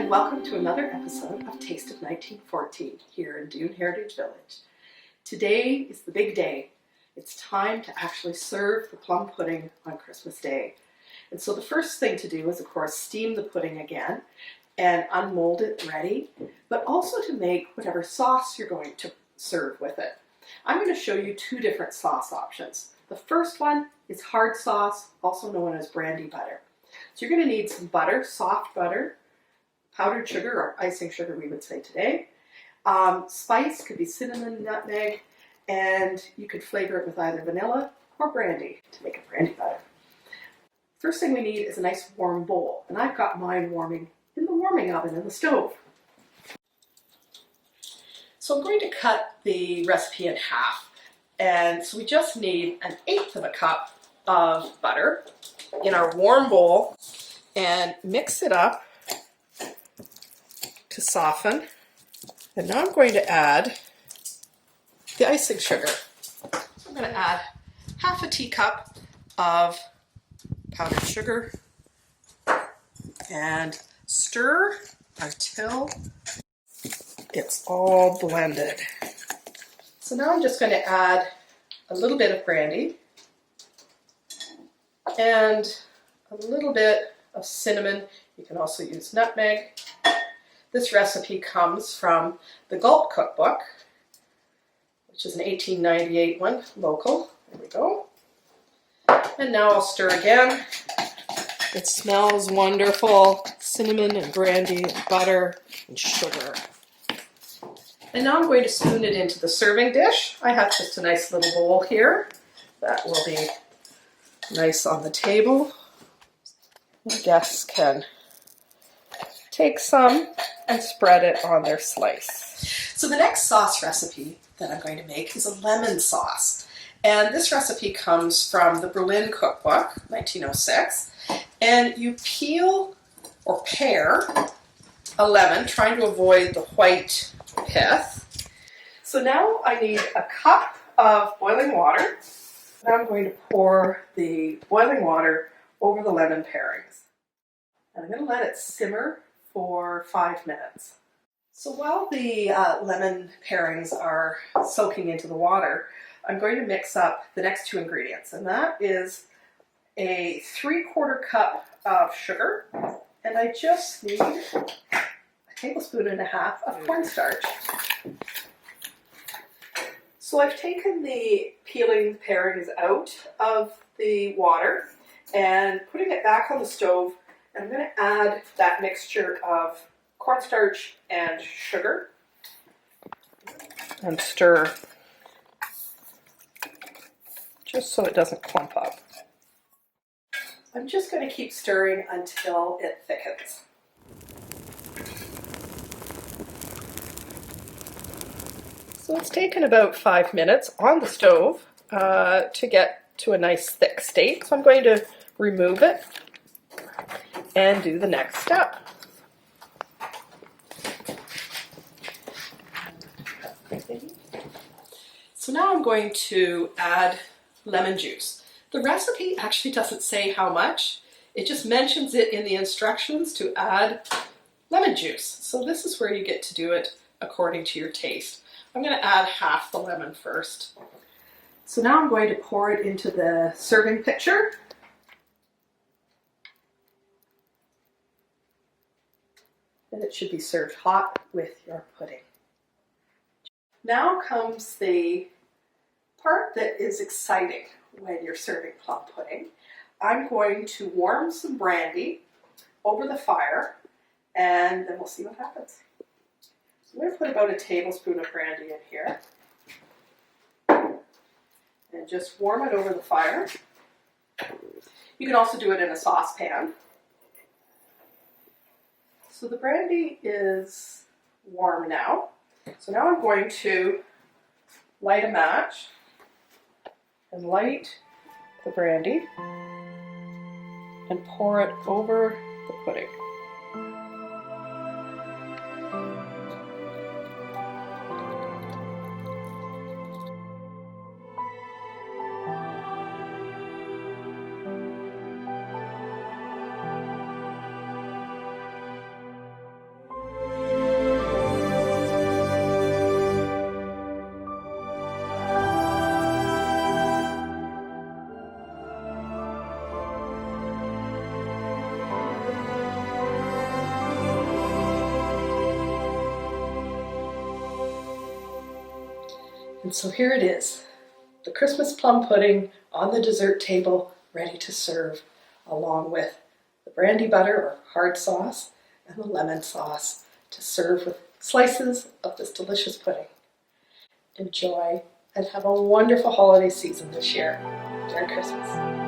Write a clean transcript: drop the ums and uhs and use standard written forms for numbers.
and welcome to another episode of Taste of 1914 here in Dune Heritage Village. Today is the big day. It's time to actually serve the plum pudding on Christmas Day. And so the first thing to do is, of course, steam the pudding again and unmold it ready, but also to make whatever sauce you're going to serve with it. I'm going to show you two different sauce options. The first one is hard sauce, also known as brandy butter. So you're going to need some butter, soft butter, powdered sugar or icing sugar we would say today. Spice could be cinnamon, nutmeg, and you could flavor it with either vanilla or brandy to make a brandy butter. First thing we need is a nice warm bowl, and I've got mine warming in the warming oven in the stove. So I'm going to cut the recipe in half, and so we just need 1/8 of a cup of butter in our warm bowl and mix it up to soften. And now I'm going to add the icing sugar. I'm going to add half a teacup of powdered sugar and stir until it's all blended. So now I'm just going to add a little bit of brandy and a little bit of cinnamon. You can also use nutmeg. This recipe comes from the Gulp Cookbook, which is an 1898 one, local. There we go. And now I'll stir again. It smells wonderful. Cinnamon and brandy and butter and sugar. And now I'm going to spoon it into the serving dish. I have just a nice little bowl here. That will be nice on the table. The guests can take some and spread it on their slice. So the next sauce recipe that I'm going to make is a lemon sauce. And this recipe comes from the Berlin Cookbook, 1906. And you peel or pare a lemon, trying to avoid the white pith. So now I need a cup of boiling water. Now I'm going to pour the boiling water over the lemon parings. And I'm going to let it simmer for 5 minutes. So while the lemon parings are soaking into the water, I'm going to mix up the next two ingredients, and that is a 3/4 cup of sugar, and I just need a tablespoon and a half of cornstarch. So I've taken the peeling parings out of the water and putting it back on the stove. And I'm going to add that mixture of cornstarch and sugar and stir just so it doesn't clump up. I'm just going to keep stirring until it thickens. So it's taken about 5 minutes on the stove to get to a nice thick state. So I'm going to remove it and do the next step. So now I'm going to add lemon juice. The recipe actually doesn't say how much. It just mentions it in the instructions to add lemon juice. So this is where you get to do it according to your taste. I'm going to add half the lemon first. So now I'm going to pour it into the serving pitcher. And it should be served hot with your pudding. Now comes the part that is exciting when you're serving plum pudding. I'm going to warm some brandy over the fire, and then we'll see what happens. So I'm going to put about a tablespoon of brandy in here, and just warm it over the fire. You can also do it in a saucepan. So the brandy is warm now. So now I'm going to light a match and light the brandy and pour it over the pudding. And so here it is, the Christmas plum pudding on the dessert table, ready to serve, along with the brandy butter or hard sauce and the lemon sauce to serve with slices of this delicious pudding. Enjoy and have a wonderful holiday season this year. Merry Christmas.